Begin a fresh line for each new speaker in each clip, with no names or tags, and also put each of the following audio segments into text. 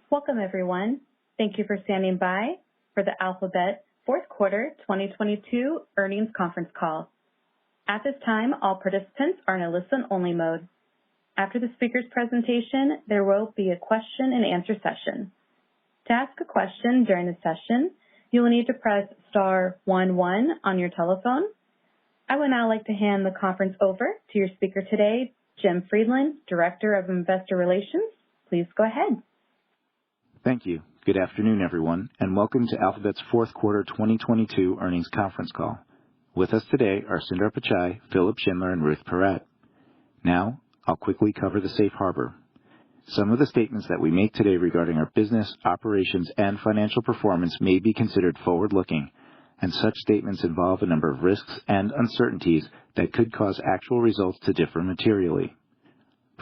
Welcome, everyone. Thank you for standing by for the Alphabet Fourth Quarter 2022 Earnings Conference Call. At this time, all participants are in a listen-only mode. After the speaker's presentation, there will be a question-and-answer session. To ask a question during the session, you will need to press star 11 on your telephone. I would now like to hand the conference over to your speaker today, Jim Friedland, Director of Investor Relations. Please go ahead.
Thank you. Good afternoon, everyone, and welcome to Alphabet's Fourth Quarter 2022 Earnings Conference Call. With us today are Sundar Pichai, Philipp Schindler, and Ruth Porat. Now, I'll quickly cover the safe harbor. Some of the statements that we make today regarding our business, operations, and financial performance may be considered forward-looking, and such statements involve a number of risks and uncertainties that could cause actual results to differ materially.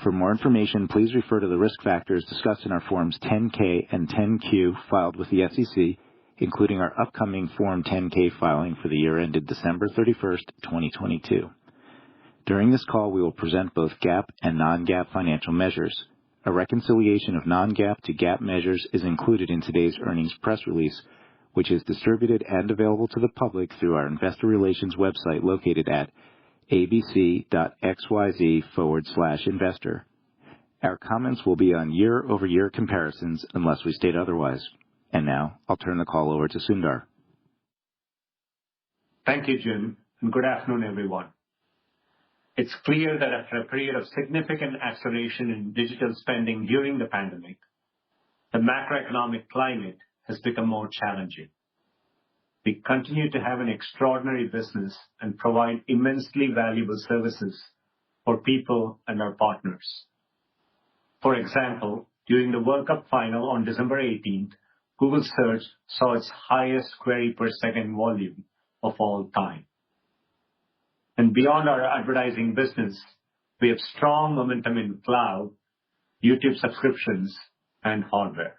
For more information, please refer to the risk factors discussed in our Forms 10-K and 10-Q filed with the SEC, including our upcoming Form 10-K filing for the year ended December 31st, 2022. During this call, we will present both GAAP and non-GAAP financial measures. A reconciliation of non-GAAP to GAAP measures is included in today's earnings press release, which is distributed and available to the public through our investor relations website located at abc.xyz/investor. Our comments will be on year-over-year comparisons unless we state otherwise. And now, I'll turn the call over to Sundar.
Thank you, Jim, and good afternoon, everyone. It's clear that after a period of significant acceleration in digital spending during the pandemic, the macroeconomic climate has become more challenging. We continue to have an extraordinary business and provide immensely valuable services for people and our partners. For example, during the World Cup final on December 18th, Google Search saw its highest query per second volume of all time. And beyond our advertising business, we have strong momentum in cloud, YouTube subscriptions, and hardware.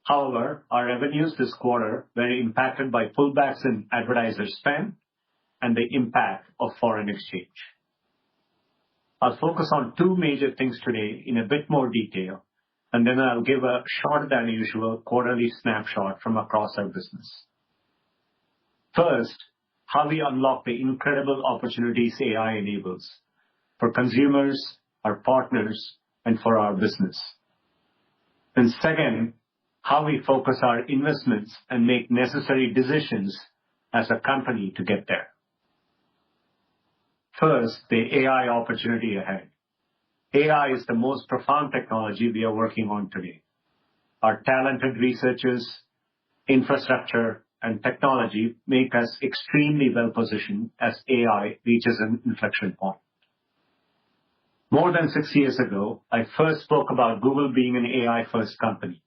However, our revenues this quarter were impacted by pullbacks in advertiser spend and the impact of foreign exchange. I'll focus on two major things today in a bit more detail, and then I'll give a shorter than usual quarterly snapshot from across our business. First, how we unlock the incredible opportunities AI enables for consumers, our partners, and for our business. And second, how we focus our investments and make necessary decisions as a company to get there. First, the AI opportunity ahead. AI is the most profound technology we are working on today. Our talented researchers, infrastructure, and technology make us extremely well positioned as AI reaches an inflection point. More than 6 years ago, I first spoke about Google being an AI-first company.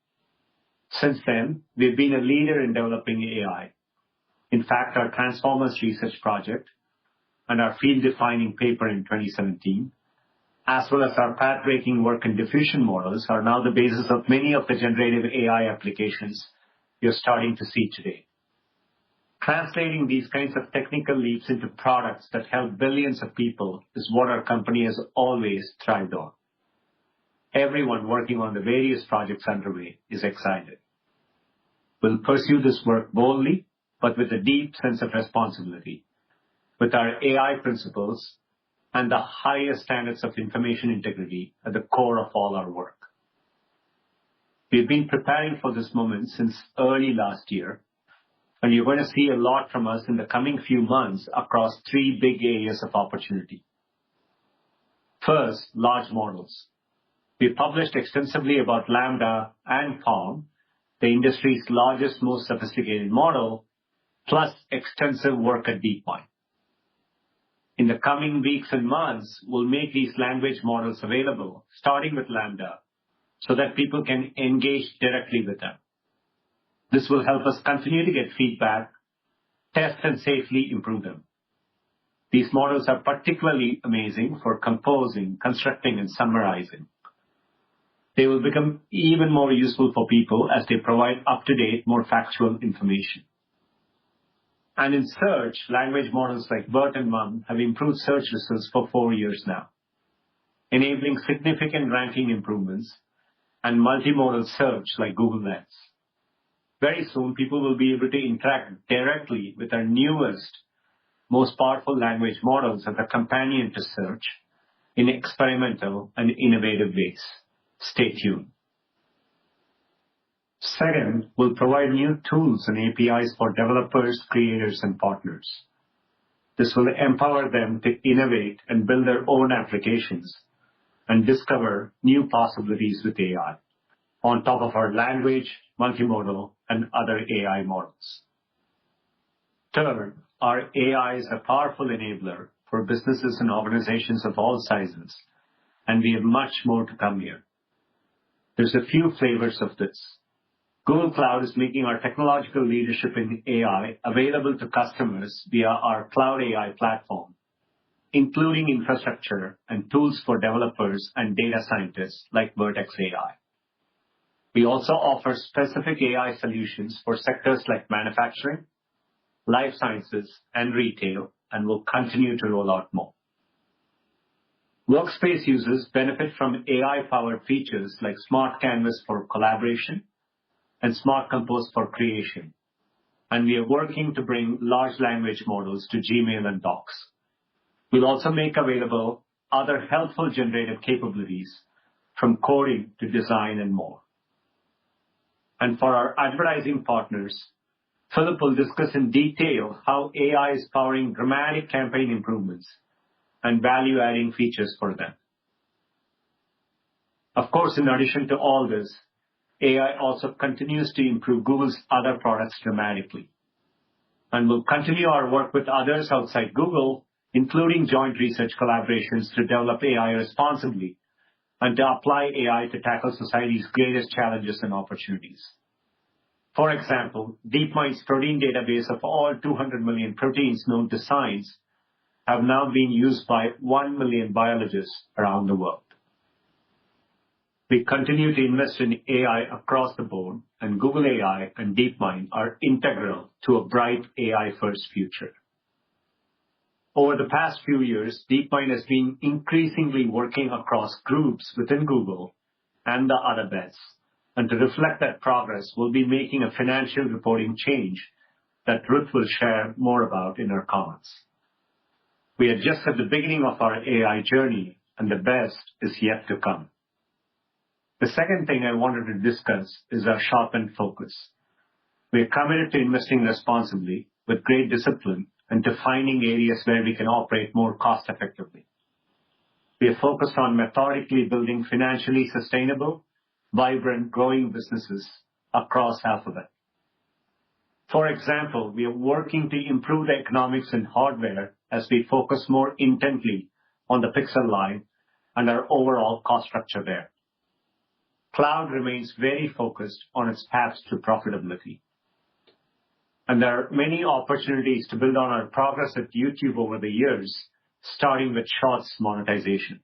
Since then, we've been a leader in developing AI. In fact, our Transformers research project and our field-defining paper in 2017, as well as our path-breaking work in diffusion models, are now the basis of many of the generative AI applications you're starting to see today. Translating these kinds of technical leaps into products that help billions of people is what our company has always thrived on. Everyone working on the various projects underway is excited. We'll pursue this work boldly, but with a deep sense of responsibility, with our AI principles and the highest standards of information integrity at the core of all our work. We've been preparing for this moment since early last year, and you're going to see a lot from us in the coming few months across three big areas of opportunity. First, large models. We published extensively about Lambda and PaLM, the industry's largest, most sophisticated model, plus extensive work at DeepMind. In the coming weeks and months, we'll make these language models available, starting with Lambda, so that people can engage directly with them. This will help us continue to get feedback, test and safely improve them. These models are particularly amazing for composing, constructing, and summarizing. They will become even more useful for people as they provide up-to-date, more factual information. And in search, language models like BERT and MUM have improved search results for 4 years now, enabling significant ranking improvements and multimodal search like Google Lens. Very soon, people will be able to interact directly with our newest, most powerful language models as a companion to search in experimental and innovative ways. Stay tuned. Second, we'll provide new tools and APIs for developers, creators, and partners. This will empower them to innovate and build their own applications and discover new possibilities with AI on top of our language, multimodal, and other AI models. Third, our AI is a powerful enabler for businesses and organizations of all sizes, and we have much more to come here. There's a few flavors of this. Google Cloud is making our technological leadership in AI available to customers via our Cloud AI platform, including infrastructure and tools for developers and data scientists like Vertex AI. We also offer specific AI solutions for sectors like manufacturing, life sciences, and retail, and will continue to roll out more. Workspace users benefit from AI-powered features like Smart Canvas for collaboration and Smart Compose for creation, and we are working to bring large language models to Gmail and Docs. We'll also make available other helpful generative capabilities from coding to design and more. And for our advertising partners, Philip will discuss in detail how AI is powering dramatic campaign improvements and value-adding features for them. Of course, in addition to all this, AI also continues to improve Google's other products dramatically. And we'll continue our work with others outside Google, including joint research collaborations to develop AI responsibly and to apply AI to tackle society's greatest challenges and opportunities. For example, DeepMind's protein database of all 200 million proteins known to science have now been used by 1 million biologists around the world. We continue to invest in AI across the board, and Google AI and DeepMind are integral to a bright AI-first future. Over the past few years, DeepMind has been increasingly working across groups within Google and the other bets. And to reflect that progress, we'll be making a financial reporting change that Ruth will share more about in her comments. We are just at the beginning of our AI journey, and the best is yet to come. The second thing I wanted to discuss is our sharpened focus. We are committed to investing responsibly with great discipline and to finding areas where we can operate more cost effectively. We are focused on methodically building financially sustainable, vibrant, growing businesses across Alphabet. For example, we are working to improve the economics in hardware as we focus more intently on the Pixel line and our overall cost structure there. Cloud remains very focused on its path to profitability. And there are many opportunities to build on our progress at YouTube over the years, starting with Shorts monetization.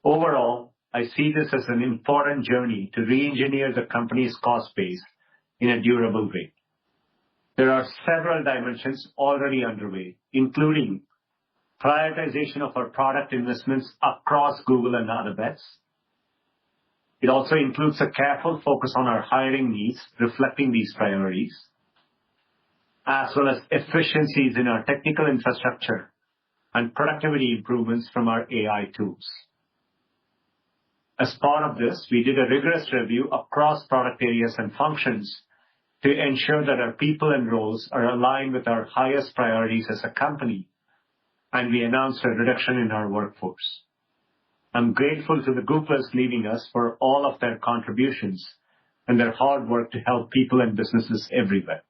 Overall, I see this as an important journey to re-engineer the company's cost base in a durable way. There are several dimensions already underway, including prioritization of our product investments across Google and other bets. It also includes a careful focus on our hiring needs, reflecting these priorities, as well as efficiencies in our technical infrastructure and productivity improvements from our AI tools. As part of this, we did a rigorous review across product areas and functions to ensure that our people and roles are aligned with our highest priorities as a company, and we announced a reduction in our workforce. I'm grateful to the Googlers leaving us for all of their contributions and their hard work to help people and businesses everywhere.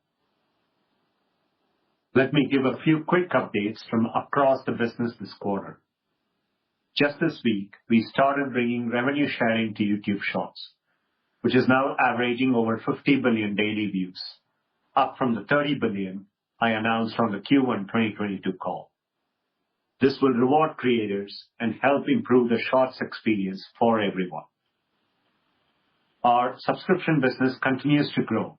Let me give a few quick updates from across the business this quarter. Just this week, we started bringing revenue sharing to YouTube Shorts, which is now averaging over 50 billion daily views, up from the 30 billion I announced on the Q1 2022 call. This will reward creators and help improve the Shorts experience for everyone. Our subscription business continues to grow,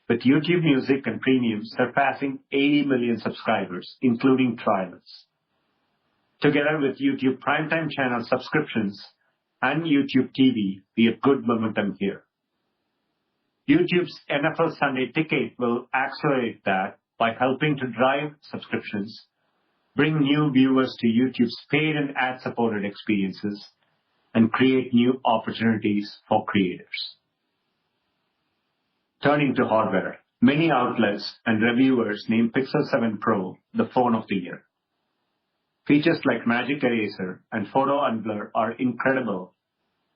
with YouTube Music and Premium surpassing 80 million subscribers, including trialists. Together with YouTube Primetime Channel subscriptions, and YouTube TV, we have good momentum here. YouTube's NFL Sunday Ticket will accelerate that by helping to drive subscriptions, bring new viewers to YouTube's paid and ad-supported experiences, and create new opportunities for creators. Turning to hardware, many outlets and reviewers named Pixel 7 Pro the phone of the year. Features like Magic Eraser and Photo Unblur are incredible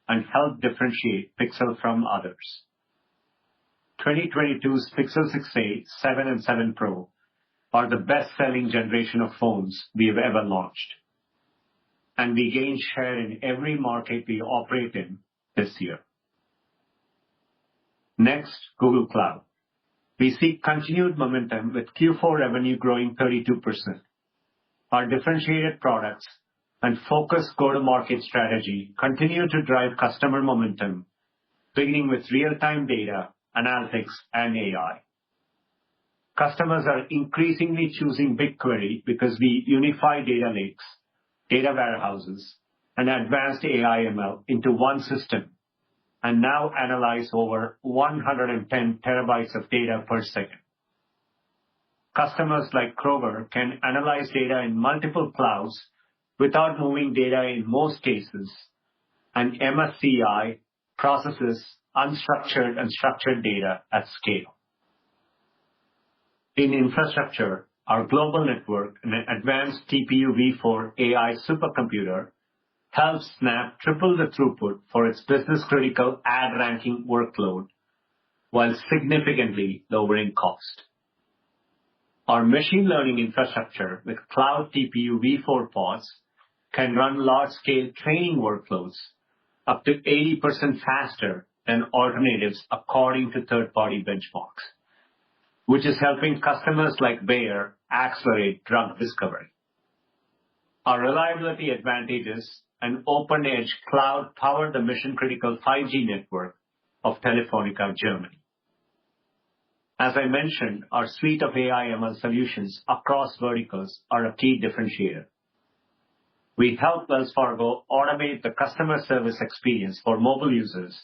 and help differentiate Pixel from others. 2022's Pixel 6a, 7 and 7 Pro are the best-selling generation of phones we have ever launched, and we gained share in every market we operate in this year. Next, Google Cloud. We see continued momentum with Q4 revenue growing 32%. Our differentiated products and focused go-to-market strategy continue to drive customer momentum, beginning with real-time data, analytics, and AI. Customers are increasingly choosing BigQuery because we unify data lakes, data warehouses, and advanced AI ML into one system, and now analyze over 110 terabytes of data per second. Customers like Kroger can analyze data in multiple clouds without moving data in most cases, and MSCI processes unstructured and structured data at scale. In infrastructure, our global network and advanced TPU v4 AI supercomputer helps Snap triple the throughput for its business-critical ad ranking workload while significantly lowering cost. Our machine learning infrastructure with cloud TPU v4 pods can run large-scale training workloads up to 80% faster than alternatives according to third-party benchmarks, which is helping customers like Bayer accelerate drug discovery. Our reliability advantages and open-edge cloud power the mission-critical 5G network of Telefonica Germany. As I mentioned, our suite of AI ML solutions across verticals are a key differentiator. We help Wells Fargo automate the customer service experience for mobile users,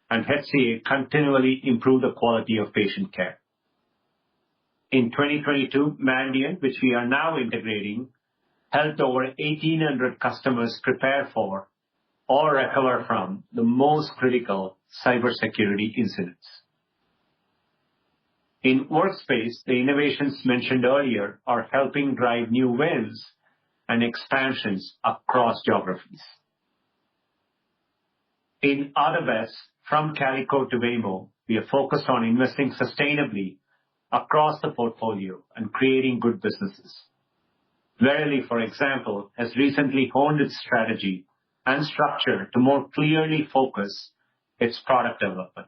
and HCA continually improve the quality of patient care. In 2022, Mandiant, which we are now integrating, helped over 1,800 customers prepare for or recover from the most critical cybersecurity incidents. In Workspace, the innovations mentioned earlier are helping drive new wins and expansions across geographies. In other bets, from Calico to Waymo, we are focused on investing sustainably across the portfolio and creating good businesses. Verily, for example, has recently honed its strategy and structure to more clearly focus its product development.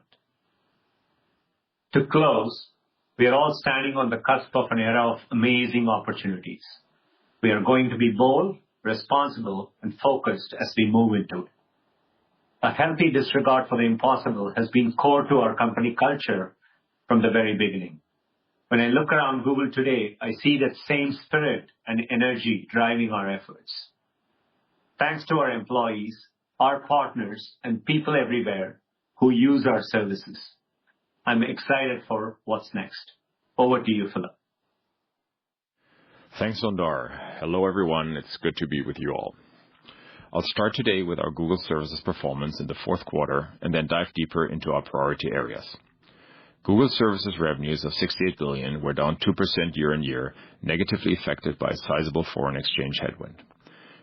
To close, we are all standing on the cusp of an era of amazing opportunities. We are going to be bold, responsible, and focused as we move into it. A healthy disregard for the impossible has been core to our company culture from the very beginning. When I look around Google today, I see that same spirit and energy driving our efforts. Thanks to our employees, our partners, and people everywhere who use our services. I'm excited for what's next. Over to you, Philip.
Thanks, Sundar. Hello, everyone. It's good to be with you all. I'll start today with our Google Services performance in the fourth quarter and then dive deeper into our priority areas. Google Services revenues of $68 billion were down 2% year-on-year, negatively affected by a sizable foreign exchange headwind.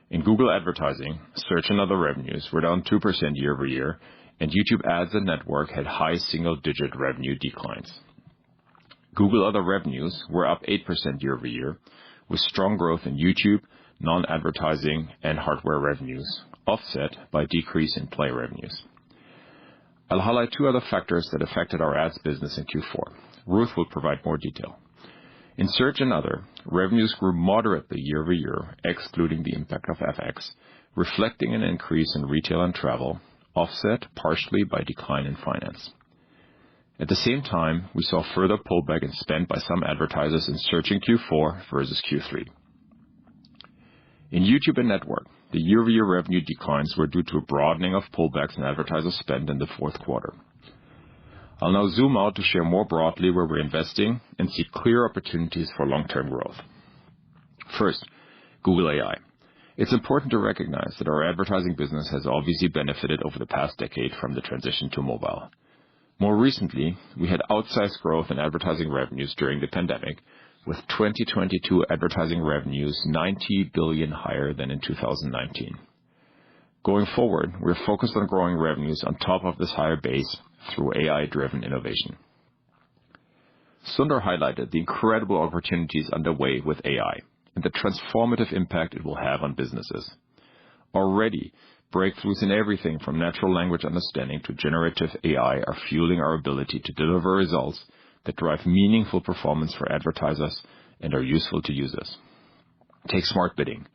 In Google Advertising, search and other revenues were down 2% year-over-year, and YouTube Ads and Network had high single-digit revenue declines. Google Other revenues were up 8% year-over-year, with strong growth in YouTube, non-advertising, and hardware revenues, offset by decrease in Play revenues. I'll highlight two other factors that affected our ads business in Q4. Ruth will provide more detail. In search and other, revenues grew moderately year-over-year, excluding the impact of FX, reflecting an increase in retail and travel, offset partially by decline in finance. At the same time, we saw further pullback in spend by some advertisers in search in Q4 versus Q3. In YouTube and Network, the year-over-year revenue declines were due to a broadening of pullbacks in advertiser spend in the fourth quarter. I'll now zoom out to share more broadly where we're investing and see clear opportunities for long-term growth. First, Google AI. It's important to recognize that our advertising business has obviously benefited over the past decade from the transition to mobile. More recently, we had outsized growth in advertising revenues during the pandemic, with 2022 advertising revenues $90 billion higher than in 2019. Going forward, we're focused on growing revenues on top of this higher base through AI-driven innovation. Sundar highlighted the incredible opportunities underway with AI and the transformative impact it will have on businesses. Already, breakthroughs in everything from natural language understanding to generative AI are fueling our ability to deliver results that drive meaningful performance for advertisers and are useful to users. Take smart bidding,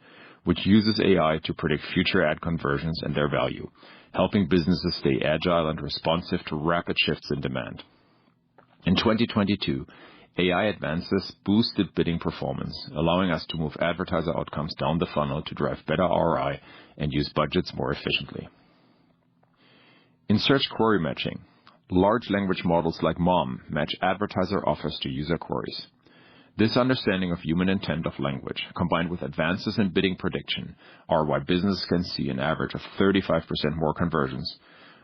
which uses AI to predict future ad conversions and their value, helping businesses stay agile and responsive to rapid shifts in demand. In 2022, AI advances boosted bidding performance, allowing us to move advertiser outcomes down the funnel to drive better ROI and use budgets more efficiently. In search query matching, large language models like MOM match advertiser offers to user queries. This understanding of human intent of language, combined with advances in bidding prediction, are why businesses can see an average of 35% more conversions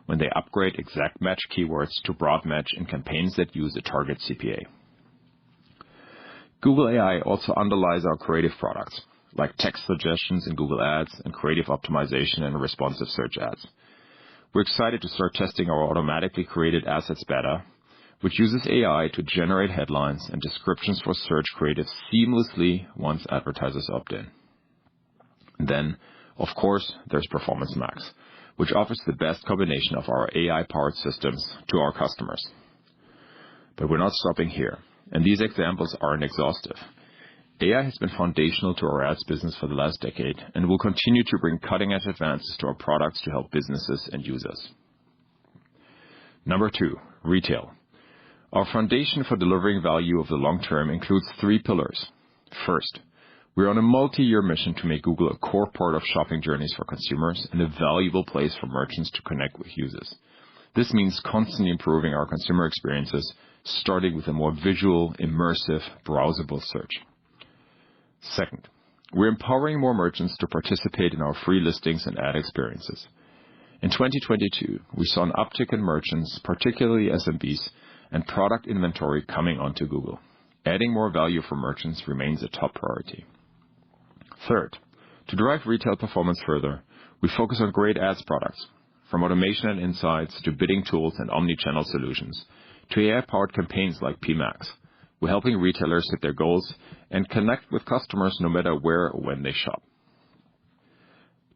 when they upgrade exact match keywords to broad match in campaigns that use a target CPA. Google AI also underlies our creative products, like text suggestions in Google Ads and creative optimization and responsive search ads. We're excited to start testing our automatically created assets beta, which uses AI to generate headlines and descriptions for search creative seamlessly once advertisers opt in. Then, of course, there's Performance Max, which offers the best combination of our AI-powered systems to our customers. But we're not stopping here, and these examples aren't exhaustive. AI has been foundational to our ads business for the last decade and will continue to bring cutting-edge advances to our products to help businesses and users. Number 2, retail. Our foundation for delivering value over the long term includes 3 pillars. First, we're on a multi-year mission to make Google a core part of shopping journeys for consumers and a valuable place for merchants to connect with users. This means constantly improving our consumer experiences, starting with a more visual, immersive, browsable search. Second, we're empowering more merchants to participate in our free listings and ad experiences. In 2022, we saw an uptick in merchants, particularly SMBs, and product inventory coming onto Google. Adding more value for merchants remains a top priority. Third, to drive retail performance further, we focus on great ads products, from automation and insights to bidding tools and omni-channel solutions, to AI-powered campaigns like PMax. We're helping retailers hit their goals and connect with customers no matter where or when they shop.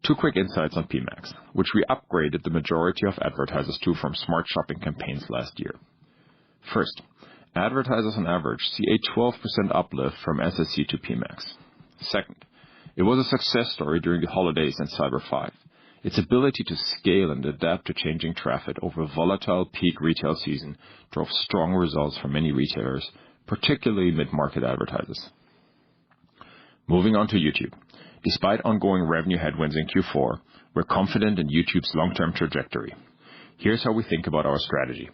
2 quick insights on PMax, which we upgraded the majority of advertisers to from smart shopping campaigns last year. First, advertisers on average see a 12% uplift from SSC to PMax. Second, it was a success story during the holidays and Cyber 5. Its ability to scale and adapt to changing traffic over a volatile peak retail season drove strong results for many retailers, particularly mid-market advertisers. Moving on to YouTube. Despite ongoing revenue headwinds in Q4, we're confident in YouTube's long-term trajectory. Here's how we think about our strategy.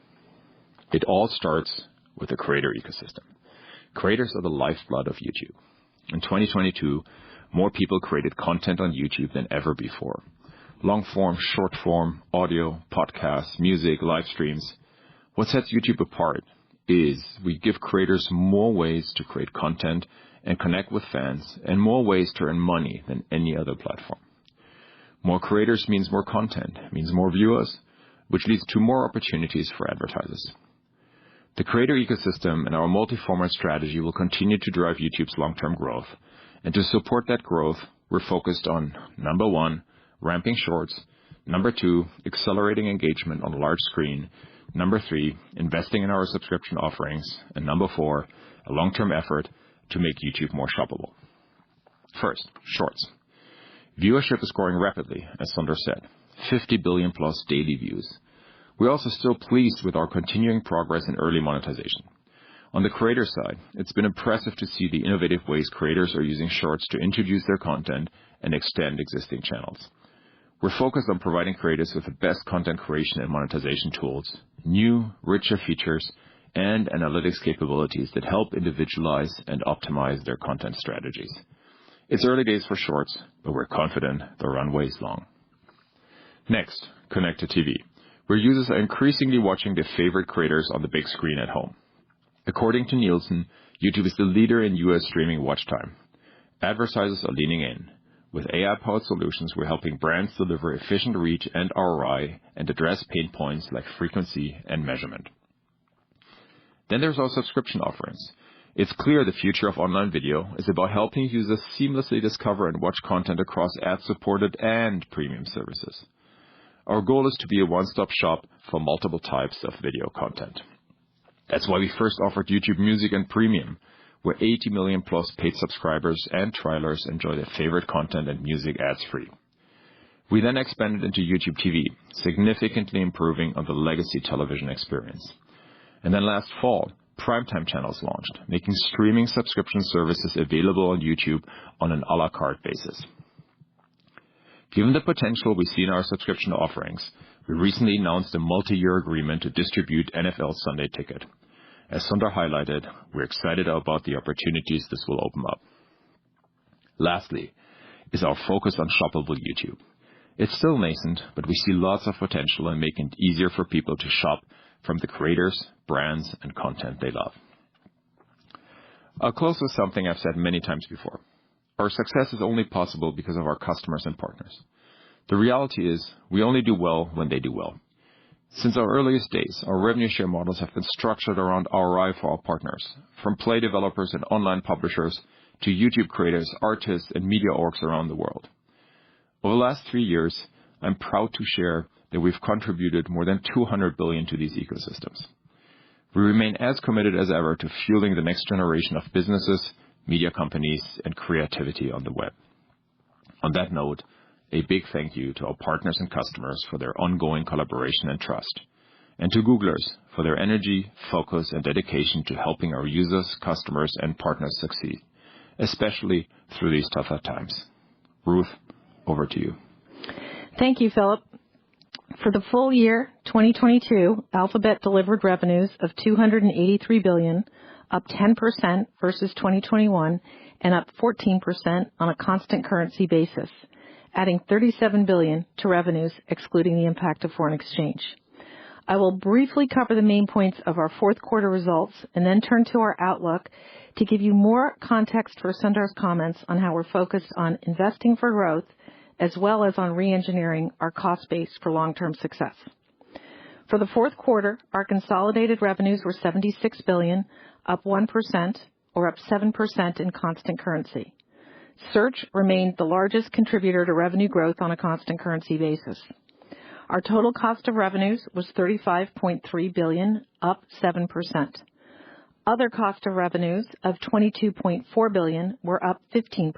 It all starts with the creator ecosystem. Creators are the lifeblood of YouTube. In 2022, more people created content on YouTube than ever before. Long-form, short-form, audio, podcasts, music, live streams. What sets YouTube apart is we give creators more ways to create content and connect with fans and more ways to earn money than any other platform. More creators means more content, means more viewers, which leads to more opportunities for advertisers. The creator ecosystem and our multi-format strategy will continue to drive YouTube's long-term growth. And to support that growth, we're focused on, number 1, ramping shorts, number 2, accelerating engagement on large screen, number 3, investing in our subscription offerings, and number 4, a long-term effort to make YouTube more shoppable. First, shorts. Viewership is growing rapidly, as Sundar said, 50 billion plus daily views. We're also still pleased with our continuing progress in early monetization. On the creator side, it's been impressive to see the innovative ways creators are using Shorts to introduce their content and extend existing channels. We're focused on providing creators with the best content creation and monetization tools, new, richer features, and analytics capabilities that help individualize and optimize their content strategies. It's early days for Shorts, but we're confident the runway is long. Next, connected TV, where users are increasingly watching their favorite creators on the big screen at home. According to Nielsen, YouTube is the leader in U.S. streaming watch time. Advertisers are leaning in. With AI-powered solutions, we're helping brands deliver efficient reach and ROI and address pain points like frequency and measurement. Then there's our subscription offerings. It's clear the future of online video is about helping users seamlessly discover and watch content across ad-supported and premium services. Our goal is to be a one-stop shop for multiple types of video content. That's why we first offered YouTube Music and Premium, where 80 million plus paid subscribers and trialers enjoy their favorite content and music ads-free. We then expanded into YouTube TV, significantly improving on the legacy television experience. And then last fall, Primetime channels launched, making streaming subscription services available on YouTube on an a la carte basis. Given the potential we see in our subscription offerings, we recently announced a multi-year agreement to distribute NFL Sunday Ticket. As Sundar highlighted, we're excited about the opportunities this will open up. Lastly, is our focus on shoppable YouTube. It's still nascent, but we see lots of potential in making it easier for people to shop from the creators, brands, and content they love. I'll close with something I've said many times before. Our success is only possible because of our customers and partners. The reality is, we only do well when they do well. Since our earliest days, our revenue share models have been structured around ROI for our partners, from Play developers and online publishers to YouTube creators, artists, and media orgs around the world. Over the last 3 years, I'm proud to share that we've contributed more than $200 billion to these ecosystems. We remain as committed as ever to fueling the next generation of businesses, media companies, and creativity on the web. On that note, a big thank you to our partners and customers for their ongoing collaboration and trust, and to Googlers for their energy, focus, and dedication to helping our users, customers, and partners succeed, especially through these tougher times. Ruth, over to you.
Thank you, Philip. For the full year 2022, Alphabet delivered revenues of $283 billion, up 10% versus 2021, and up 14% on a constant currency basis, adding $37 billion to revenues excluding the impact of foreign exchange. I will briefly cover the main points of our fourth quarter results and then turn to our outlook to give you more context for Sundar's comments on how we're focused on investing for growth as well as on re-engineering our cost base for long-term success. For the fourth quarter, our consolidated revenues were $76 billion, up 1%, or up 7% in constant currency. Search remained the largest contributor to revenue growth on a constant currency basis. Our total cost of revenues was $35.3 billion, up 7%. Other cost of revenues of $22.4 billion were up 15%.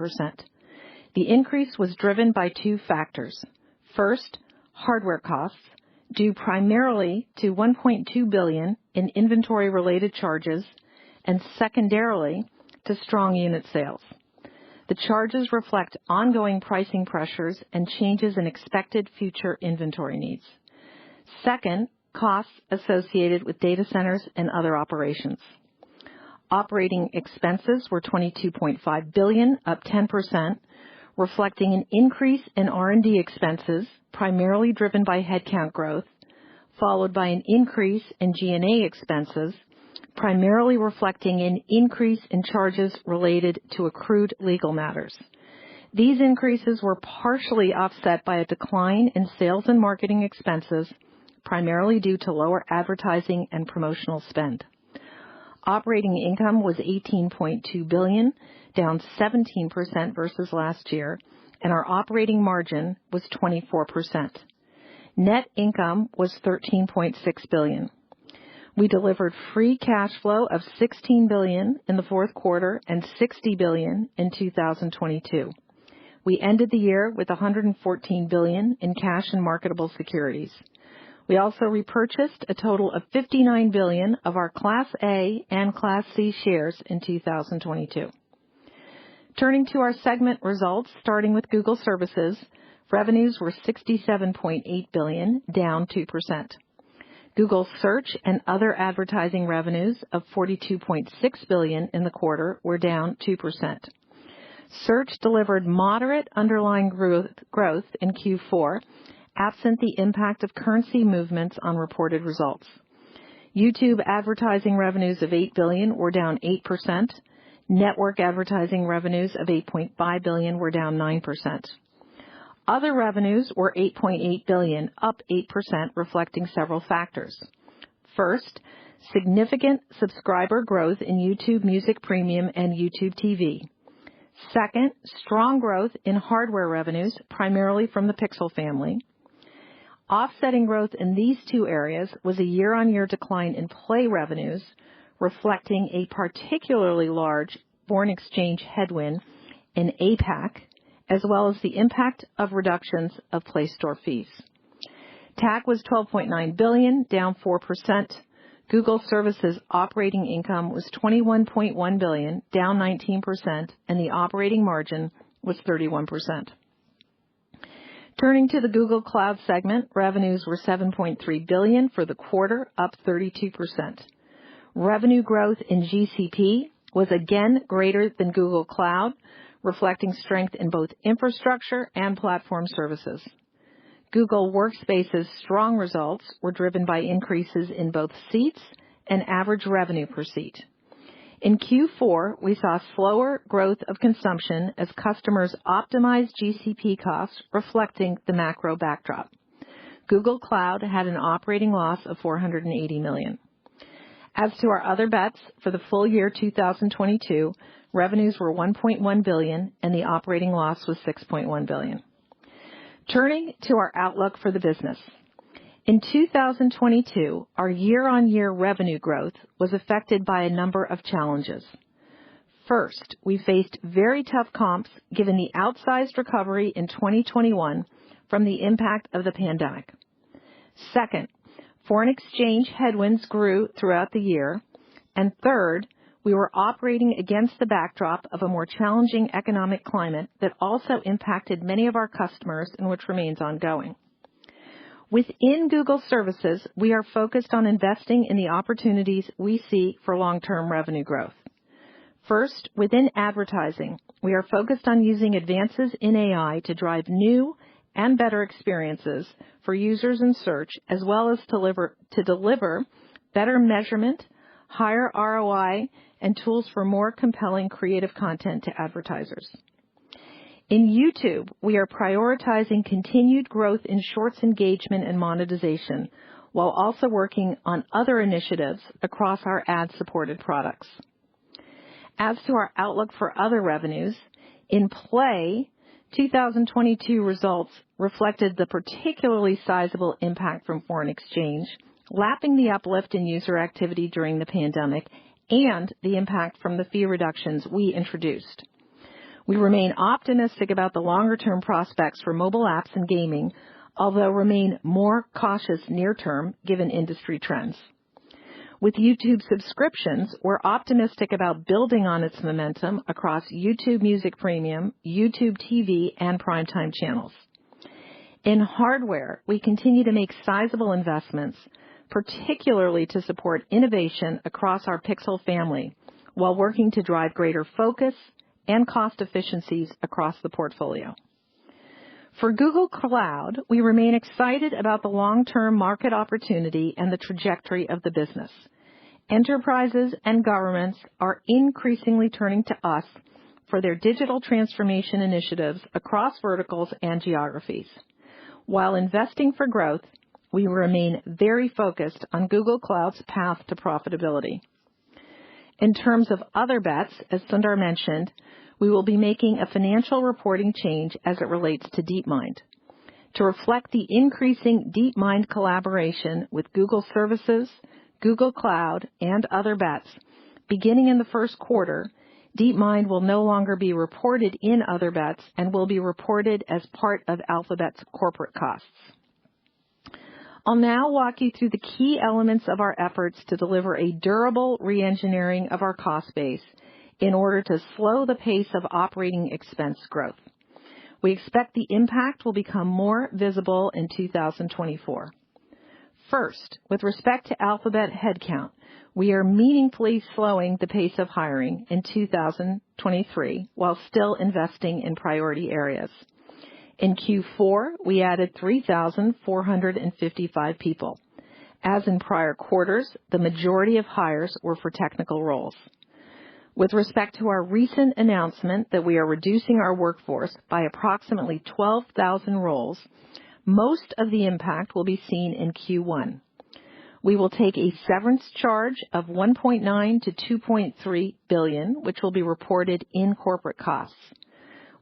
The increase was driven by two factors. First, hardware costs, due primarily to $1.2 billion in inventory-related charges, and secondarily to strong unit sales. The charges reflect ongoing pricing pressures and changes in expected future inventory needs. Second, costs associated with data centers and other operations. Operating expenses were $22.5 billion, up 10%, reflecting an increase in R&D expenses, primarily driven by headcount growth, followed by an increase in G&A expenses, primarily reflecting an increase in charges related to accrued legal matters. These increases were partially offset by a decline in sales and marketing expenses, primarily due to lower advertising and promotional spend. Operating income was $18.2 billion, down 17% versus last year, and our operating margin was 24%. Net income was $13.6 billion. We delivered free cash flow of $16 billion in the fourth quarter and $60 billion in 2022. We ended the year with $114 billion in cash and marketable securities. We also repurchased a total of $59 billion of our Class A and Class C shares in 2022. Turning to our segment results, starting with Google Services, revenues were $67.8 billion, down 2%. Google Search and other advertising revenues of $42.6 billion in the quarter were down 2%. Search delivered moderate underlying growth in Q4, absent the impact of currency movements on reported results. YouTube advertising revenues of $8 billion were down 8%. Network advertising revenues of $8.5 billion were down 9%. Other revenues were $8.8 billion, up 8%, reflecting several factors. First, significant subscriber growth in YouTube Music Premium and YouTube TV. Second, strong growth in hardware revenues, primarily from the Pixel family. Offsetting growth in these two areas was a year-on-year decline in Play revenues, reflecting a particularly large foreign exchange headwind in APAC, as well as the impact of reductions of Play Store fees. TAC was $12.9 billion, down 4%. Google Services operating income was $21.1 billion, down 19%, and the operating margin was 31%. Turning to the Google Cloud segment, revenues were $7.3 billion for the quarter, up 32%. Revenue growth in GCP was again greater than Google Cloud, reflecting strength in both infrastructure and platform services. Google Workspace's strong results were driven by increases in both seats and average revenue per seat. In Q4, we saw slower growth of consumption as customers optimized GCP costs, reflecting the macro backdrop. Google Cloud had an operating loss of $480 million. As to our other bets, for the full year 2022, revenues were $1.1 billion and the operating loss was $6.1 billion. Turning to our outlook for the business. In 2022, our year-on-year revenue growth was affected by a number of challenges. First, we faced very tough comps given the outsized recovery in 2021 from the impact of the pandemic. Second, foreign exchange headwinds grew throughout the year. And third, we were operating against the backdrop of a more challenging economic climate that also impacted many of our customers and which remains ongoing. Within Google Services, we are focused on investing in the opportunities we see for long-term revenue growth. First, within advertising, we are focused on using advances in AI to drive new and better experiences for users in search, as well as to deliver better measurement, higher ROI, and tools for more compelling creative content to advertisers. In YouTube, we are prioritizing continued growth in Shorts engagement and monetization, while also working on other initiatives across our ad-supported products. As to our outlook for other revenues, in Play, 2022 results reflected the particularly sizable impact from foreign exchange, lapping the uplift in user activity during the pandemic, and the impact from the fee reductions we introduced. We remain optimistic about the longer-term prospects for mobile apps and gaming, although remain more cautious near-term given industry trends. With YouTube subscriptions, we're optimistic about building on its momentum across YouTube Music Premium, YouTube TV, and primetime channels. In hardware, we continue to make sizable investments, particularly to support innovation across our Pixel family, while working to drive greater focus and cost efficiencies across the portfolio. For Google Cloud, we remain excited about the long-term market opportunity and the trajectory of the business. Enterprises and governments are increasingly turning to us for their digital transformation initiatives across verticals and geographies. While investing for growth, we remain very focused on Google Cloud's path to profitability. In terms of other bets, as Sundar mentioned, we will be making a financial reporting change as it relates to DeepMind. To reflect the increasing DeepMind collaboration with Google Services, Google Cloud, and other bets, beginning in the first quarter, DeepMind will no longer be reported in other bets and will be reported as part of Alphabet's corporate costs. I'll now walk you through the key elements of our efforts to deliver a durable reengineering of our cost base in order to slow the pace of operating expense growth. We expect the impact will become more visible in 2024. First, with respect to Alphabet headcount, we are meaningfully slowing the pace of hiring in 2023 while still investing in priority areas. In Q4, we added 3,455 people. As in prior quarters, the majority of hires were for technical roles. With respect to our recent announcement that we are reducing our workforce by approximately 12,000 roles, most of the impact will be seen in Q1. We will take a severance charge of $1.9 to $2.3 billion, which will be reported in corporate costs.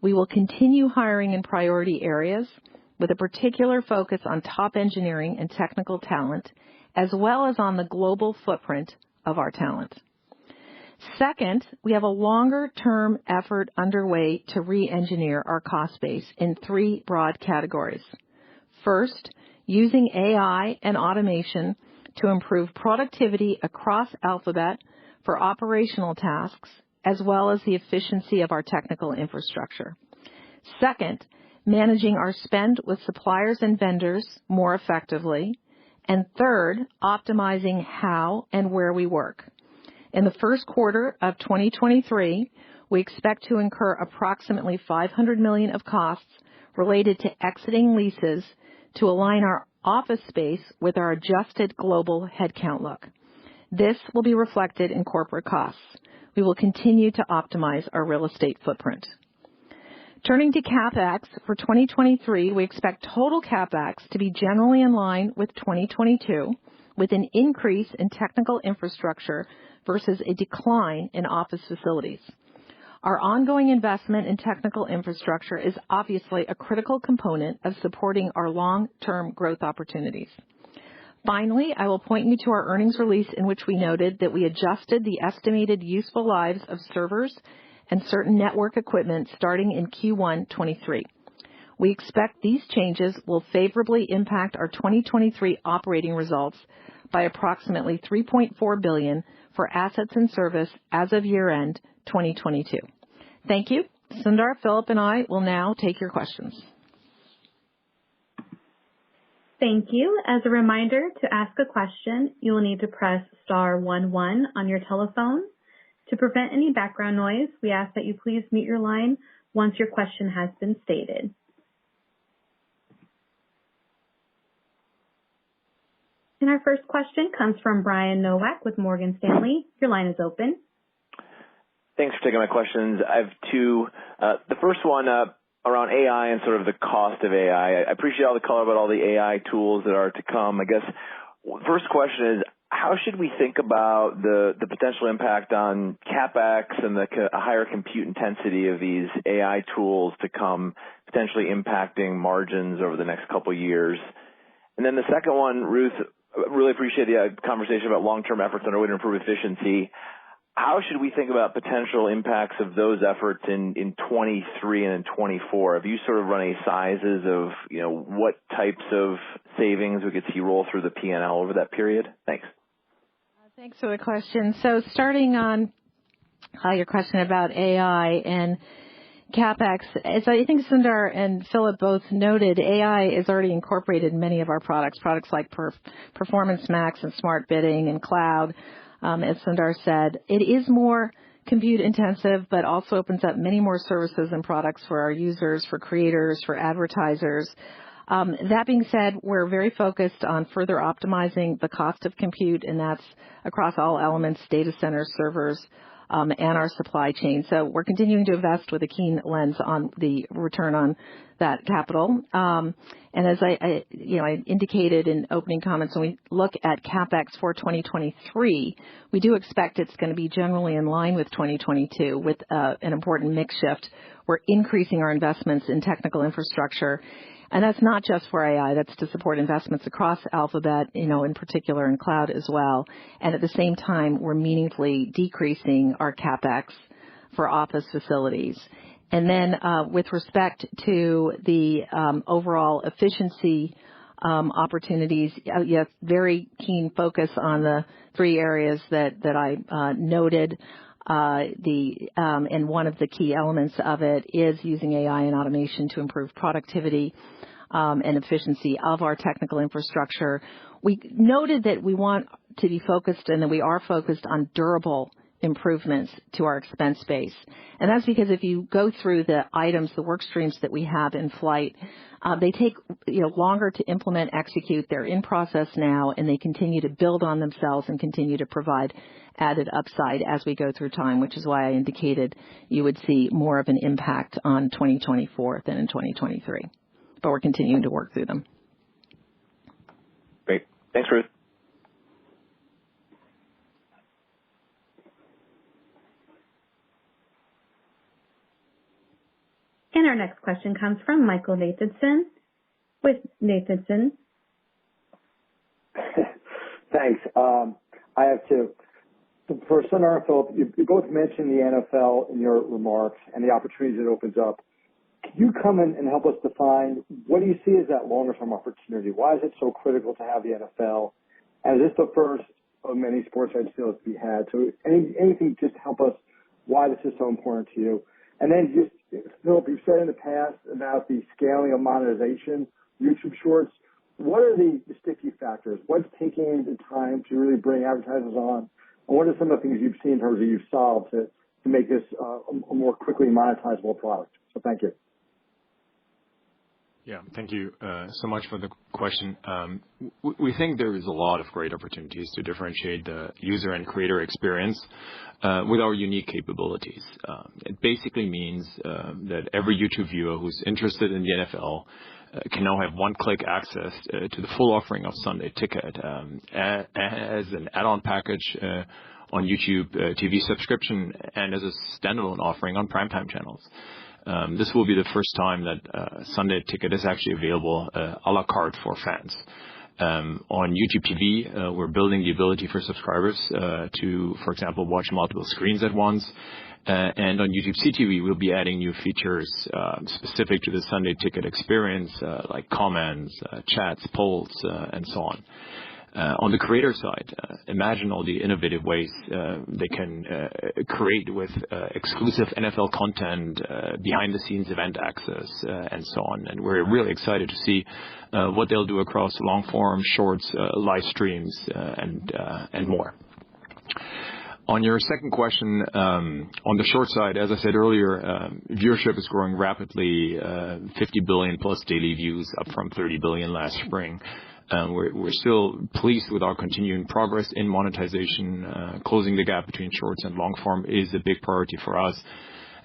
We will continue hiring in priority areas with a particular focus on top engineering and technical talent, as well as on the global footprint of our talent. Second, we have a longer-term effort underway to re-engineer our cost base in three broad categories. First, using AI and automation to improve productivity across Alphabet for operational tasks, as well as the efficiency of our technical infrastructure. Second, managing our spend with suppliers and vendors more effectively. And third, optimizing how and where we work. In the first quarter of 2023, we expect to incur approximately $500 million of costs related to exiting leases to align our office space with our adjusted global headcount look. This will be reflected in corporate costs. We will continue to optimize our real estate footprint. Turning to CapEx, for 2023, we expect total CapEx to be generally in line with 2022, with an increase in technical infrastructure versus a decline in office facilities. Our ongoing investment in technical infrastructure is obviously a critical component of supporting our long-term growth opportunities. Finally, I will point you to our earnings release in which we noted that we adjusted the estimated useful lives of servers and certain network equipment starting in Q1 23. We expect these changes will favorably impact our 2023 operating results by approximately $3.4 billion for assets in service as of year-end 2022. Thank you. Sundar, Philip, and I will now take your questions.
Thank you. As a reminder, to ask a question, you will need to press star 11 on your telephone. To prevent any background noise, we ask that you please mute your line once your question has been stated. And our first question comes from Brian Nowak with Morgan Stanley. Your line is open.
Thanks for taking my questions. I have two. The first one around AI and sort of the cost of AI. I appreciate all the color about all the AI tools that are to come. I guess first question is, how should we think about the potential impact on CapEx and the higher compute intensity of these AI tools to come, potentially impacting margins over the next couple of years? And then the second one, Ruth, really appreciate the conversation about long-term efforts underway to improve efficiency. How should we think about potential impacts of those efforts in 23 and in 24? Have you sort of run any sizes of, what types of savings we could see roll through the P&L over that period? Thanks.
Thanks for the question. So starting on your question about AI and CapEx, as I think Sundar and Philip both noted, AI is already incorporated in many of our products like Performance Max and Smart Bidding and Cloud. As Sundar said, it is more compute intensive, but also opens up many more services and products for our users, for creators, for advertisers. That being said, we're very focused on further optimizing the cost of compute, and that's across all elements, data centers, servers, and our supply chain. So we're continuing to invest with a keen lens on the return on that capital. And as I indicated in opening comments, when we look at CapEx for 2023, we do expect it's going to be generally in line with 2022 with an important mix shift. We're increasing our investments in technical infrastructure. And that's not just for AI, that's to support investments across Alphabet, in particular in cloud as well. And at the same time, we're meaningfully decreasing our CapEx for office facilities. And then with respect to the overall efficiency opportunities. Yes, very keen focus on the three areas that I noted. And one of the key elements of it is using AI and automation to improve productivity and efficiency of our technical infrastructure. We noted that we want to be focused and that we are focused on durable improvements to our expense base. And that's because if you go through the items, the work streams that we have in flight, they take longer to implement, execute. They're in process now, and they continue to build on themselves and continue to provide added upside as we go through time, which is why I indicated you would see more of an impact on 2024 than in 2023. But we're continuing to work through them.
Great. Thanks, Ruth.
And our next question comes from Michael Nathanson with Nathanson.
Thanks. I have two. For Sundar and Philip, you both mentioned the NFL in your remarks and the opportunities it opens up. Can you come in and help us define what do you see as that longer-term opportunity? Why is it so critical to have the NFL? And is this the first of many sports rights deals to be had? So anything just to help us why this is so important to you. And then just, Philip, you've said in the past about the scaling of monetization, YouTube Shorts. What are the sticky factors? What's taking the time to really bring advertisers on? And what are some of the things you've seen in terms of you've solved to make this a more quickly monetizable product? So thank you.
Yeah, thank you so much for the question. We think there is a lot of great opportunities to differentiate the user and creator experience with our unique capabilities. It basically means that every YouTube viewer who's interested in the NFL can now have one-click access to the full offering of Sunday Ticket as an add-on package on YouTube TV subscription and as a standalone offering on primetime channels. This will be the first time that Sunday Ticket is actually available a la carte for fans. On YouTube TV, we're building the ability for subscribers to, for example, watch multiple screens at once. And on YouTube CTV, we'll be adding new features specific to the Sunday Ticket experience, like comments, chats, polls, and so on. On the creator side, imagine all the innovative ways they can create with exclusive NFL content, behind-the-scenes event access, and so on. And we're really excited to see what they'll do across long-form, shorts, live streams, and more. On your second question, on the short side, as I said earlier, viewership is growing rapidly, 50 billion plus daily views, up from 30 billion last spring. We're still pleased with our continuing progress in monetization. Closing the gap between shorts and long form is a big priority for us,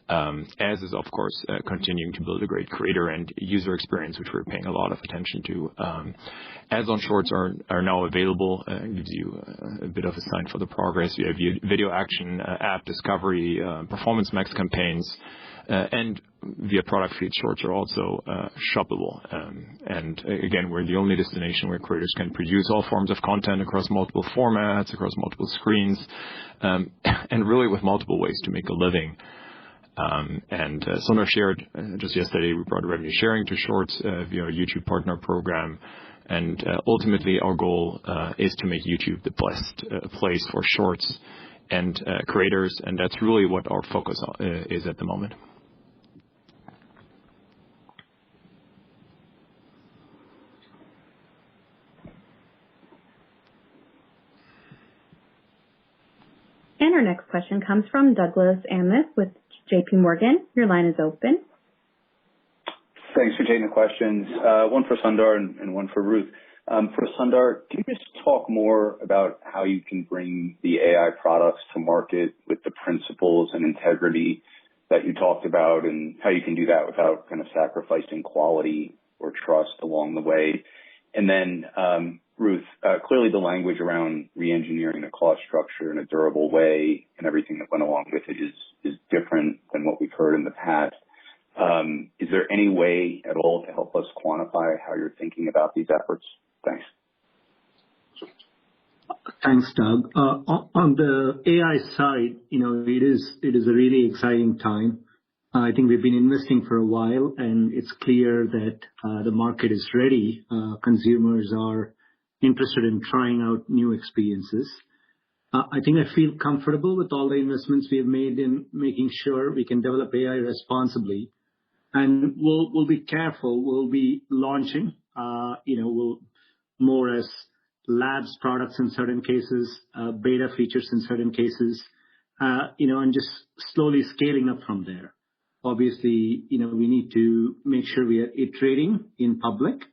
as is, of course, continuing to build a great creator and user experience, which we're paying a lot of attention to. Ads on shorts are now available. Gives you a bit of a sign for the progress. We have video action, app discovery, performance max campaigns, and via product feed shorts are also shoppable. And again, we're the only destination where creators can produce all forms of content across multiple formats, across multiple screens, and really with multiple ways to make a living. And Sundar shared just yesterday, we brought revenue sharing to shorts via our YouTube partner program. And ultimately, our goal is to make YouTube the best place for shorts and creators. And that's really what our focus is at the moment.
And our next question comes from Douglas Anmuth with JP Morgan. Your line is open.
Thanks for taking the questions. One for Sundar and one for Ruth. For Sundar, can you just talk more about how you can bring the AI products to market with the principles and integrity that you talked about, and how you can do that without kind of sacrificing quality or trust along the way? And then, Ruth, clearly the language around re-engineering the cost structure in a durable way and everything that went along with it is different than what we've heard in the past. Is there any way at all to help us quantify how you're thinking about these efforts? Thanks.
Thanks, Doug. On the AI side, it is a really exciting time. I think we've been investing for a while, and it's clear that the market is ready. Consumers are interested in trying out new experiences. I think I feel comfortable with all the investments we have made in making sure we can develop AI responsibly. And we'll be careful. We'll be launching, we'll more as labs products in certain cases, beta features in certain cases, and just slowly scaling up from there. Obviously, we need to make sure we are iterating in public.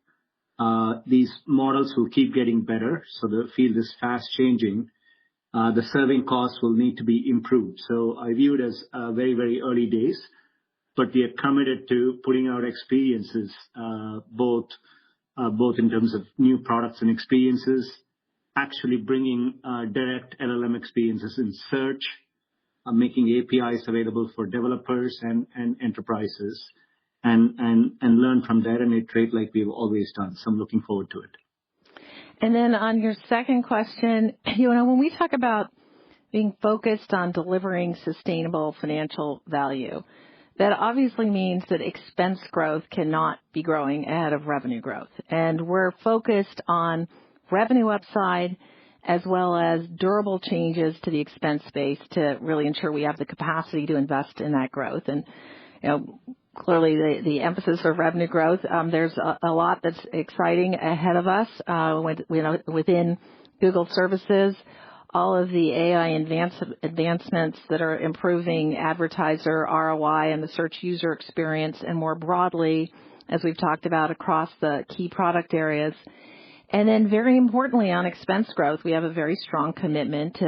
These models will keep getting better, so the field is fast changing. The serving costs will need to be improved. So I view it as very, very early days, but we are committed to putting out experiences, both in terms of new products and experiences, actually bringing direct LLM experiences in search, making APIs available for developers and enterprises, and learn from that and iterate like we've always done. So I'm looking forward to it.
And then on your second question, when we talk about being focused on delivering sustainable financial value, that obviously means that expense growth cannot be growing ahead of revenue growth. And we're focused on revenue upside as well as durable changes to the expense base to really ensure we have the capacity to invest in that growth. And, clearly the emphasis of revenue growth, there's a lot that's exciting ahead of us within Google Services. All of the AI advancements that are improving advertiser ROI and the search user experience, and more broadly, as we've talked about, across the key product areas. And then very importantly, on expense growth, we have a very strong commitment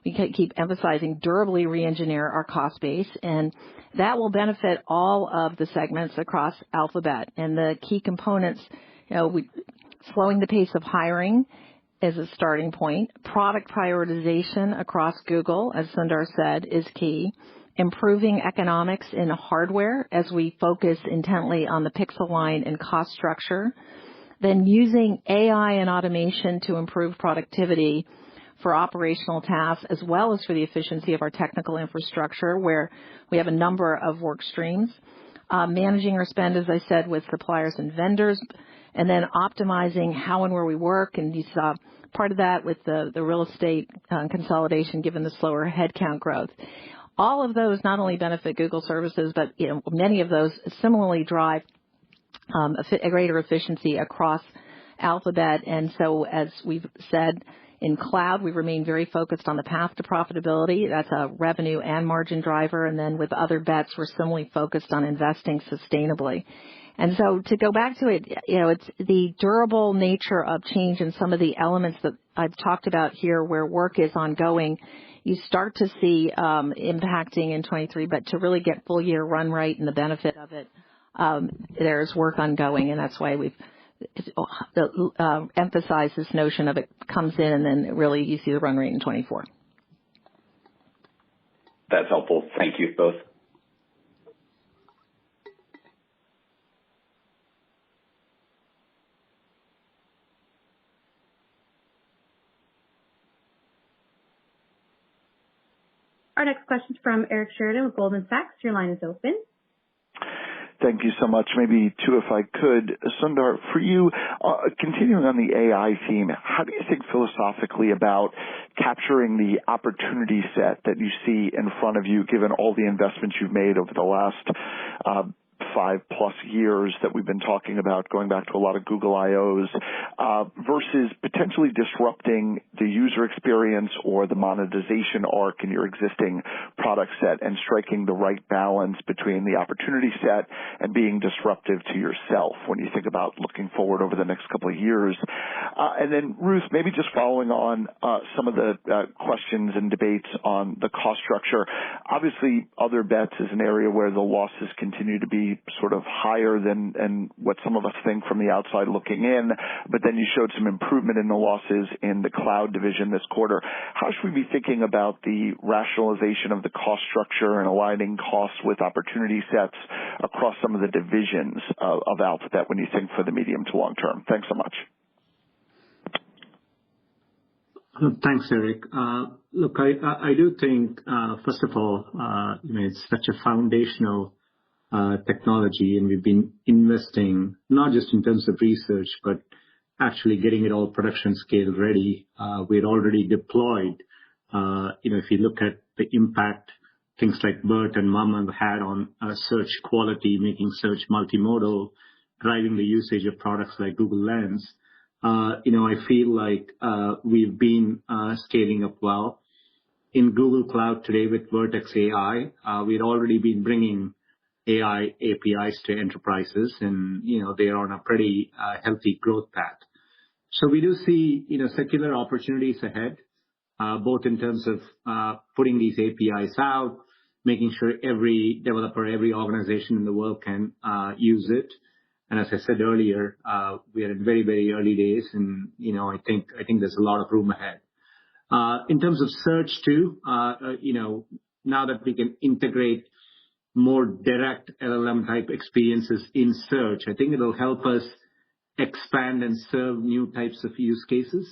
we keep emphasizing durably re-engineer our cost base, and that will benefit all of the segments across Alphabet. And the key components, slowing the pace of hiring is a starting point. Product prioritization across Google, as Sundar said, is key. Improving economics in hardware as we focus intently on the pixel line and cost structure. Then using AI and automation to improve productivity for operational tasks, as well as for the efficiency of our technical infrastructure, where we have a number of work streams. Managing our spend, as I said, with suppliers and vendors, and then optimizing how and where we work. And you saw part of that with the real estate consolidation, given the slower headcount growth. All of those not only benefit Google Services, but many of those similarly drive a greater efficiency across Alphabet. And so, as we've said, in cloud, we remain very focused on the path to profitability. That's a revenue and margin driver. And then with other bets, we're similarly focused on investing sustainably. And so to go back to it, it's the durable nature of change and some of the elements that I've talked about here where work is ongoing. You start to see impacting in 23, but to really get full year run rate and the benefit of it, there's work ongoing. And that's why we've emphasized this notion of it comes in and then really you see the run rate in 24.
That's helpful. Thank you both.
Our next question is from Eric Sheridan with Goldman Sachs. Your line is open.
Thank you so much. Maybe two, if I could. Sundar, for you, continuing on the AI theme, how do you think philosophically about capturing the opportunity set that you see in front of you, given all the investments you've made over the last 5+ years that we've been talking about, going back to a lot of Google I/Os, versus potentially disrupting the user experience or the monetization arc in your existing product set and striking the right balance between the opportunity set and being disruptive to yourself when you think about looking forward over the next couple of years. And then, Ruth, maybe just following on some of the questions and debates on the cost structure. Obviously, Other Bets is an area where the losses continue to be sort of higher than what some of us think from the outside looking in, but then you showed some improvement in the losses in the cloud division this quarter. How should we be thinking about the rationalization of the cost structure and aligning costs with opportunity sets across some of the divisions of Alphabet when you think for the medium to long term? Thanks so much.
Thanks, Eric. Look, I do think, first of all, it's such a foundational technology, and we've been investing not just in terms of research, but actually getting it all production scale ready. We had already deployed, if you look at the impact things like BERT and MUM have had on search quality, making search multimodal, driving the usage of products like Google Lens. I feel like we've been scaling up well. In Google Cloud today with Vertex AI, we'd already been bringing AI APIs to enterprises, and they are on a pretty healthy growth path. So we do see secular opportunities ahead, both in terms of putting these APIs out, making sure every developer, every organization in the world can use it. And as I said earlier, we are in very, very early days, and I think there's a lot of room ahead. In terms of search too, now that we can integrate more direct LLM type experiences in search, I think it'll help us expand and serve new types of use cases,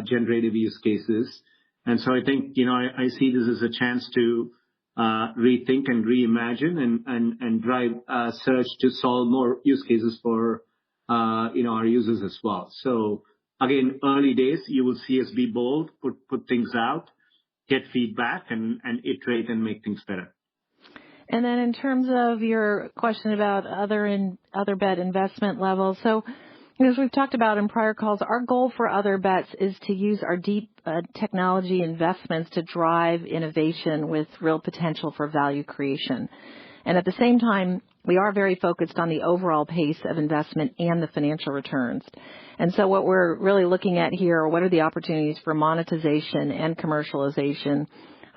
generative use cases. And so I think, I see this as a chance to rethink and reimagine and drive search to solve more use cases for, our users as well. So again, early days, you will see us be bold, put things out, get feedback and iterate and make things better.
And then in terms of your question about other bet investment levels, so as we've talked about in prior calls, our goal for other bets is to use our deep technology investments to drive innovation with real potential for value creation. And at the same time, we are very focused on the overall pace of investment and the financial returns. And so what we're really looking at here are what are the opportunities for monetization and commercialization.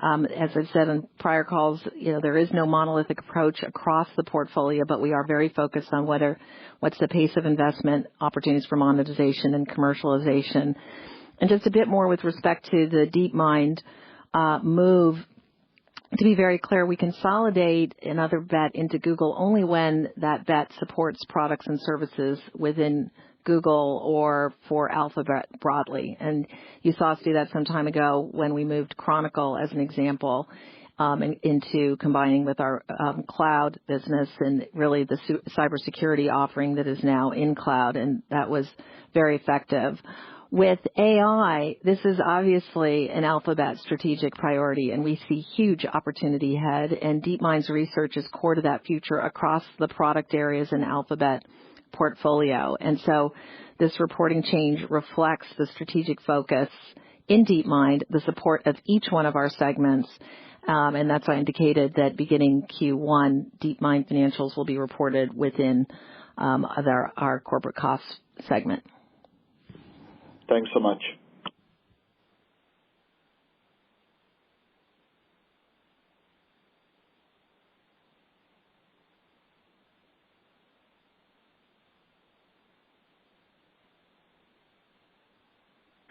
As I've said in prior calls, there is no monolithic approach across the portfolio, but we are very focused on what's the pace of investment, opportunities for monetization and commercialization. And just a bit more with respect to the DeepMind move, to be very clear, we consolidate another bet into Google only when that bet supports products and services within Google or for Alphabet broadly. And you saw us do that some time ago when we moved Chronicle, as an example, into combining with our cloud business and really the cybersecurity offering that is now in cloud, and that was very effective. With AI, this is obviously an Alphabet strategic priority, and we see huge opportunity ahead, and DeepMind's research is core to that future across the product areas in Alphabet portfolio. And so this reporting change reflects the strategic focus in DeepMind, the support of each one of our segments, and that's why I indicated that beginning Q1, DeepMind financials will be reported within our corporate costs segment.
Thanks so much.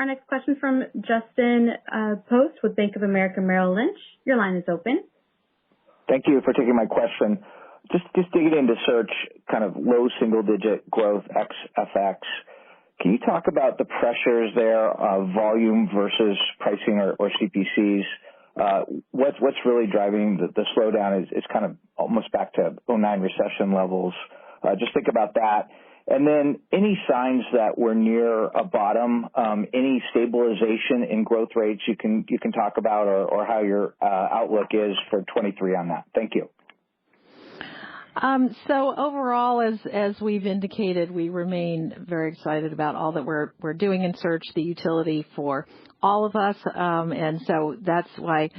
Our next question from Justin Post with Bank of America Merrill Lynch. Your line is open.
Thank you for taking my question. Just digging into search, kind of low single-digit growth ex FX. Can you talk about the pressures there of volume versus pricing or CPCs? What's really driving the slowdown is kind of almost back to 2009 recession levels. Just think about that. And then any signs that we're near a bottom, any stabilization in growth rates you can talk about, or how your outlook is for 23 on that. Thank you.
So overall, as we've indicated, we remain very excited about all that we're doing in search, the utility for all of us, and so that's why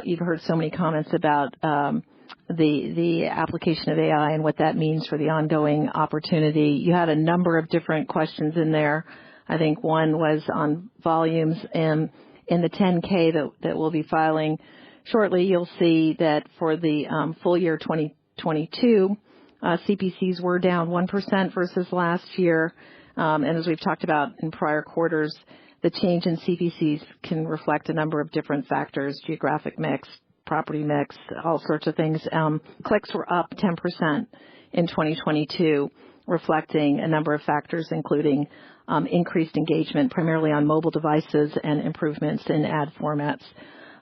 you've heard so many comments about the application of AI and what that means for the ongoing opportunity. You had a number of different questions in there. I think one was on volumes, and in the 10K that we'll be filing shortly, you'll see that for the full year 2022, CPCs were down 1% versus last year. And as we've talked about in prior quarters, the change in CPCs can reflect a number of different factors: geographic mix, property mix, all sorts of things. Clicks were up 10% in 2022, reflecting a number of factors, including increased engagement, primarily on mobile devices, and improvements in ad formats.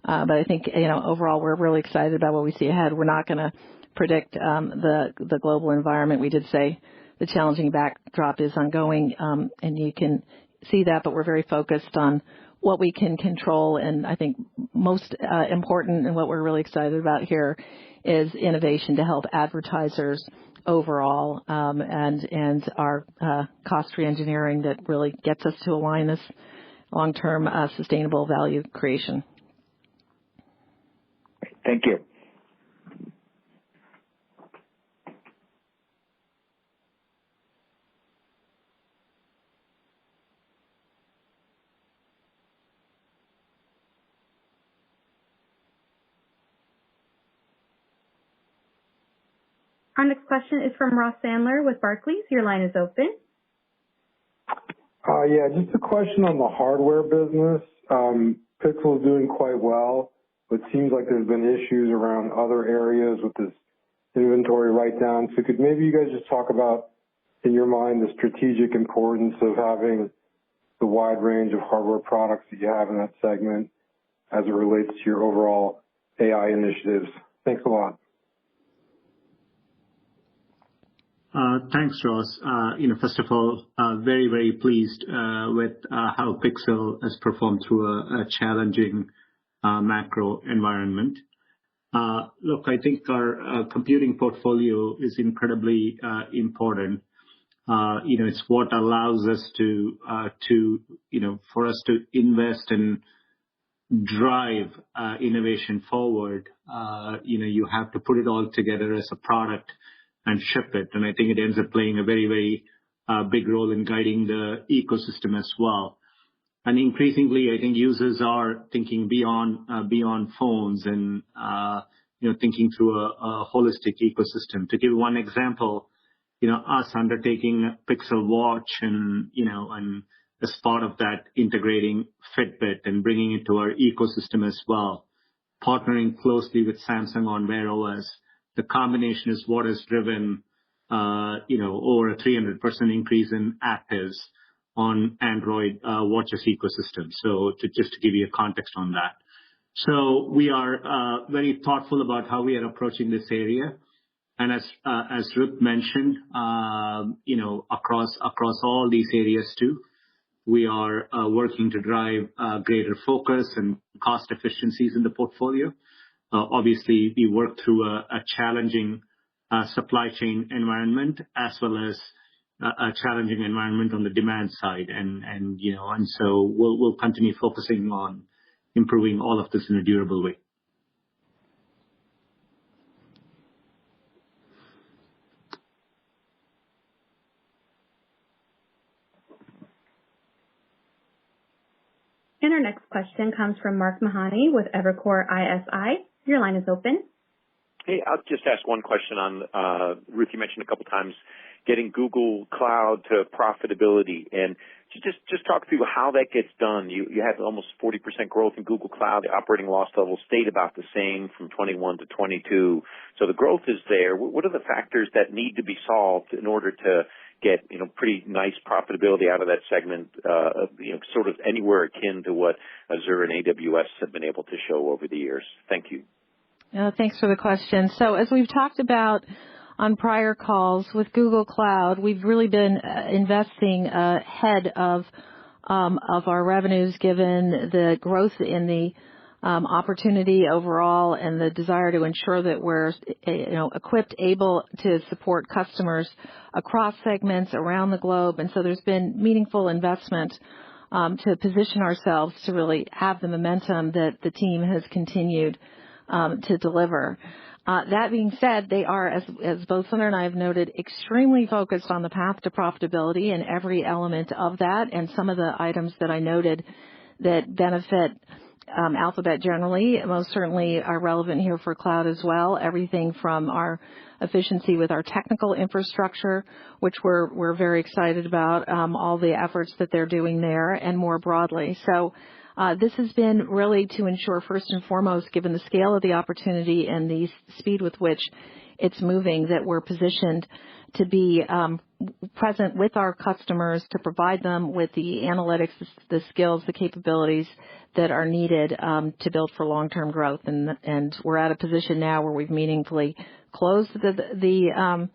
But I think, overall, we're really excited about what we see ahead. We're not going to predict the global environment. We did say the challenging backdrop is ongoing, and you can see that, but we're very focused on what we can control. And I think most important and what we're really excited about here is innovation to help advertisers overall, and our cost reengineering that really gets us to align this long-term sustainable value creation.
Thank you.
Our next question is from Ross Sandler with Barclays. Your line is open.
Yeah, just a question on the hardware business. Pixel is doing quite well, but it seems like there's been issues around other areas with this inventory write-down. So could maybe you guys just talk about, in your mind, the strategic importance of having the wide range of hardware products that you have in that segment as it relates to your overall AI initiatives? Thanks a lot.
Thanks, Ross. First of all, very, very pleased with how Pixel has performed through a challenging macro environment. Look, I think our computing portfolio is incredibly important. It's what allows us for us to invest and drive innovation forward. You have to put it all together as a product and ship it. And I think it ends up playing a very, very big role in guiding the ecosystem as well. And increasingly, I think users are thinking beyond phones and thinking through a holistic ecosystem. To give one example, us undertaking Pixel Watch and as part of that integrating Fitbit and bringing it to our ecosystem as well, partnering closely with Samsung on Wear OS. The combination is what has driven, over a 300% increase in actives on Android Watches ecosystem. So just to give you a context on that. So we are very thoughtful about how we are approaching this area. And as Ruth mentioned, across all these areas too, we are working to drive greater focus and cost efficiencies in the portfolio. Obviously, we work through a challenging supply chain environment as well as a challenging environment on the demand side, and so we'll continue focusing on improving all of this in a durable way.
And our next question comes from Mark Mahaney with Evercore ISI. Your line is open.
Hey, I'll just ask one question on, Ruth, you mentioned a couple times getting Google Cloud to profitability, and just talk through how that gets done. You had almost 40% growth in Google Cloud. The operating loss level stayed about the same from 21 to 22. So the growth is there. What are the factors that need to be solved in order to get, pretty nice profitability out of that segment, sort of anywhere akin to what Azure and AWS have been able to show over the years? Thank you.
Thanks for the question. So as we've talked about on prior calls with Google Cloud, we've really been investing ahead of our revenues, given the growth in the opportunity overall and the desire to ensure that we're equipped, able to support customers across segments around the globe. And so there's been meaningful investment to position ourselves to really have the momentum that the team has continued to deliver. That being said, they are, as both Sundar and I have noted, extremely focused on the path to profitability and every element of that. And some of the items that I noted that benefit Alphabet generally most certainly are relevant here for cloud as well. Everything from our efficiency with our technical infrastructure, which we're very excited about, all the efforts that they're doing there, and more broadly. So this has been really to ensure, first and foremost, given the scale of the opportunity and the speed with which it's moving, that we're positioned to be present with our customers to provide them with the analytics, the skills, the capabilities that are needed to build for long-term growth. And we're at a position now where we've meaningfully closed the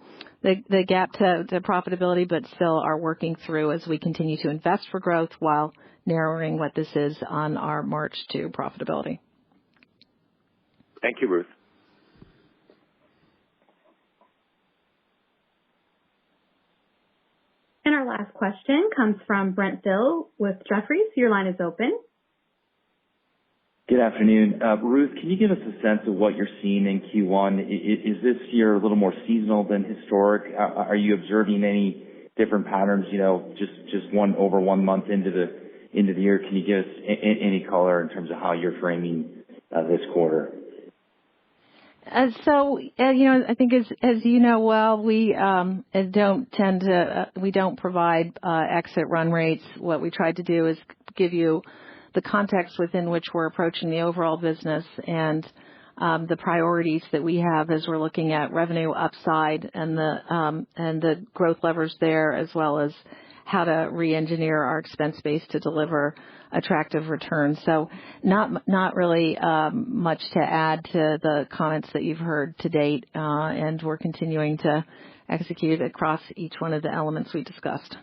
gap to profitability, but still are working through as we continue to invest for growth while narrowing what this is on our march to profitability.
Thank you, Ruth.
And our last question comes from Brent Thill with Jefferies. Your line is open.
Good afternoon. Ruth, can you give us a sense of what you're seeing in Q1? Is this year a little more seasonal than historic? Are you observing any different patterns, just one month into the year? Can you give us any color in terms of how you're framing this quarter?
I think as you know well, we don't provide exit run rates. What we tried to do is give you the context within which we're approaching the overall business and the priorities that we have as we're looking at revenue upside and the growth levers there, as well as how to re-engineer our expense base to deliver attractive returns. So not really much to add to the comments that you've heard to date, and we're continuing to execute across each one of the elements we discussed.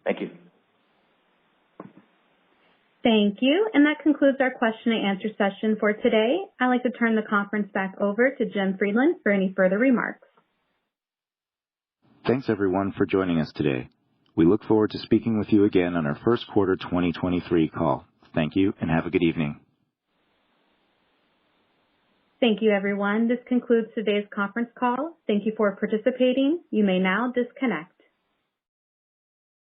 Thank you.
Thank you. And that concludes our question and answer session for today. I'd like to turn the conference back over to Jim Friedland for any further remarks.
Thanks, everyone, for joining us today. We look forward to speaking with you again on our first quarter 2023 call. Thank you, and have a good evening.
Thank you, everyone. This concludes today's conference call. Thank you for participating. You may now disconnect.